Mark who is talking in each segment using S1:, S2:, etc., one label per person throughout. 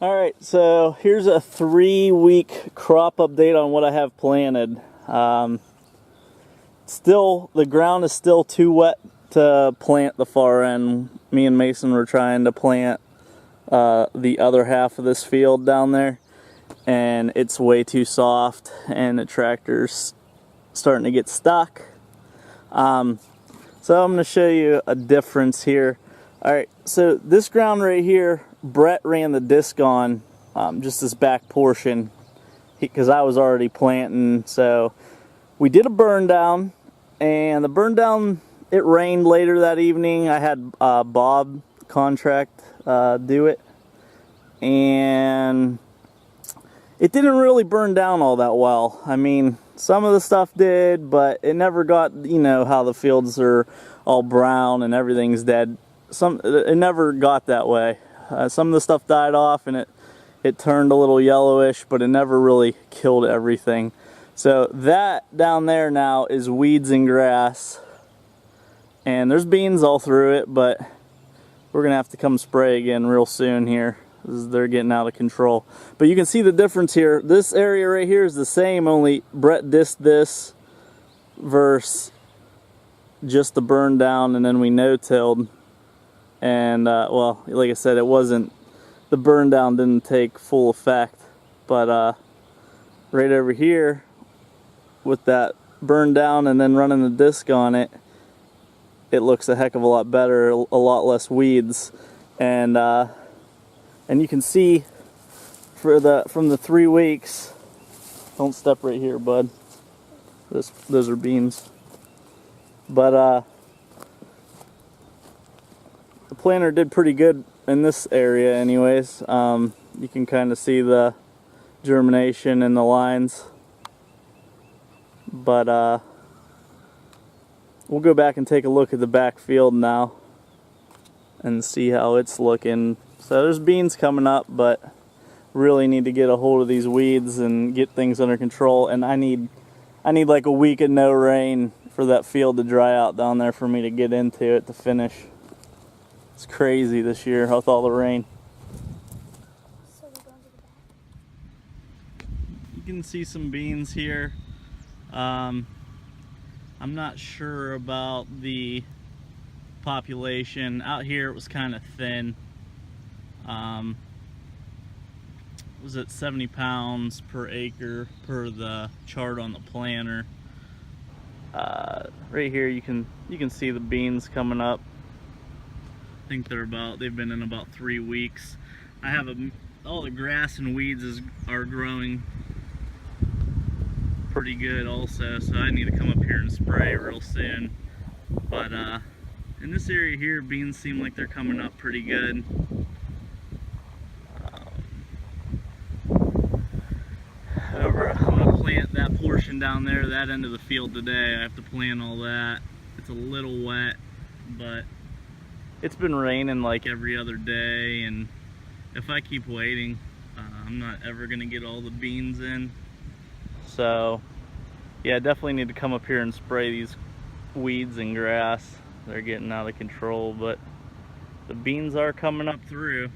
S1: Alright, so here's a 3-week crop update on what I have planted. The ground is still too wet to plant the far end. Me and Mason were trying to plant the other half of this field down there, and it's way too soft and the tractor's starting to get stuck. So I'm going to show you a difference here. Alright, so this ground right here, Brett ran the disc on just this back portion because I was already planting. So we did a burn down, and the burn down, it rained later that evening. I had Bob contract do it, and it didn't really burn down all that well. I mean, some of the stuff did, but it never got, you know, how the fields are all brown and everything's dead. It never got that way. Some of the stuff died off and it turned a little yellowish, but it never really killed everything. So that down there now is weeds and grass, and there's beans all through it, but we're gonna have to come spray again real soon here. They're getting out of control. But you can see the difference here. This area right here is the same, only Brett dissed this versus just the burn down, and then we no-tilled. And well, like I said, it wasn't, the burn down didn't take full effect, but right over here with that burn down and then running the disc on it, it looks a heck of a lot better, a lot less weeds. And you can see from the 3 weeks, don't step right here, bud, those are beans, but the planter did pretty good in this area anyways. You can kind of see the germination in the lines, but we'll go back and take a look at the back field now and see how it's looking. So there's beans coming up, but really need to get a hold of these weeds and get things under control, and I need like a week of no rain for that field to dry out down there for me to get into it to finish. It's crazy this year with all the rain.
S2: So we're going to the back.
S1: You can see some beans here. I'm not sure about the population. Out here it was kind of thin. Was at 70 pounds per acre per the chart on the planter. Right here you can see the beans coming up. I think they've been in about 3 weeks. I have all the grass and weeds are growing pretty good also, so I need to come up here and spray real soon. But in this area here, beans seem like they're coming up pretty good. I'm gonna plant that portion down there, that end of the field today. I have to plant all that. It's a little wet, but it's been raining like every other day, and if I keep waiting, I'm not ever gonna get all the beans in. So yeah, I definitely need to come up here and spray these weeds and grass. They're getting out of control, but the beans are coming up through.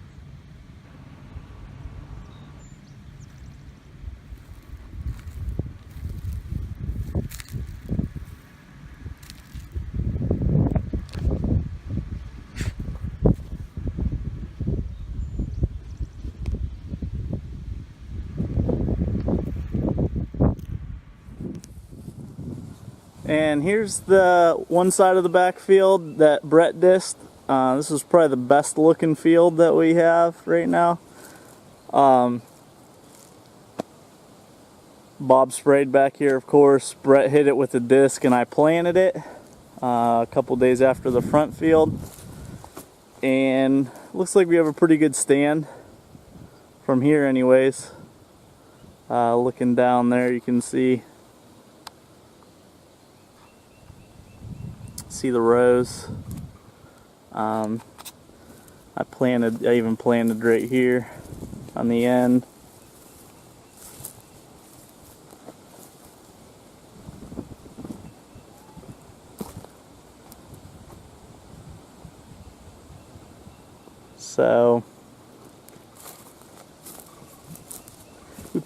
S1: And here's the one side of the backfield that Brett dissed. This is probably the best looking field that we have right now. Bob sprayed back here, of course. Brett hit it with a disc and I planted it a couple days after the front field. And looks like we have a pretty good stand from here anyways. Looking down there, you can see the rows. I even planted right here on the end. So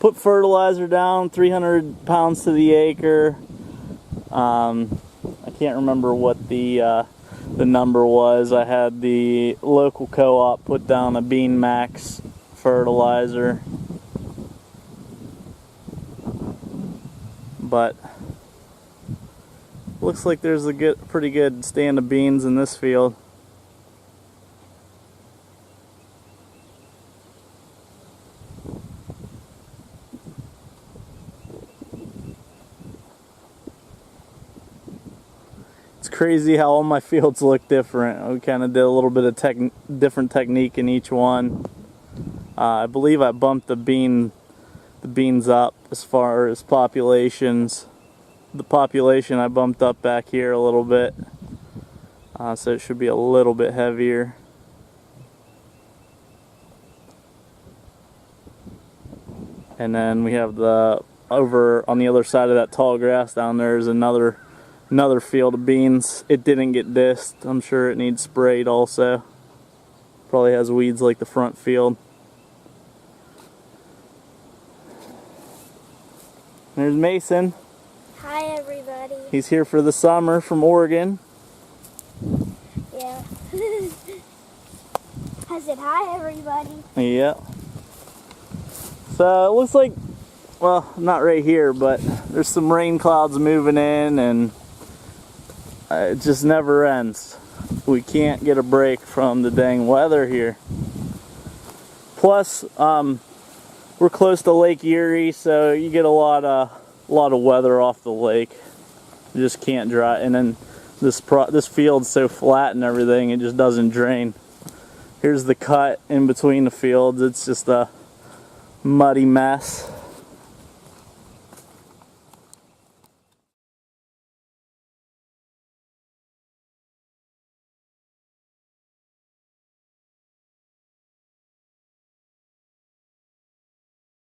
S1: put fertilizer down, 300 pounds to the acre. I can't remember what the number was. I had the local co-op put down a Bean Max fertilizer, but looks like there's a pretty good stand of beans in this field. It's crazy how all my fields look different. We kind of did a little bit of different technique in each one. I believe I bumped the beans up as far as populations. The population I bumped up back here a little bit, so it should be a little bit heavier. And then we have over on the other side of that tall grass down there is another field of beans. It didn't get dissed. I'm sure it needs sprayed also. Probably has weeds like the front field. There's Mason.
S2: Hi, everybody.
S1: He's here for the summer from Oregon.
S2: Yeah. I said hi, everybody.
S1: Yep. So it looks like, well, not right here, but there's some rain clouds moving in, and it just never ends. We can't get a break from the dang weather here. Plus, we're close to Lake Erie, so you get a lot of weather off the lake. You just can't dry, and then this field's so flat and everything, it just doesn't drain. Here's the cut in between the fields. It's just a muddy mess.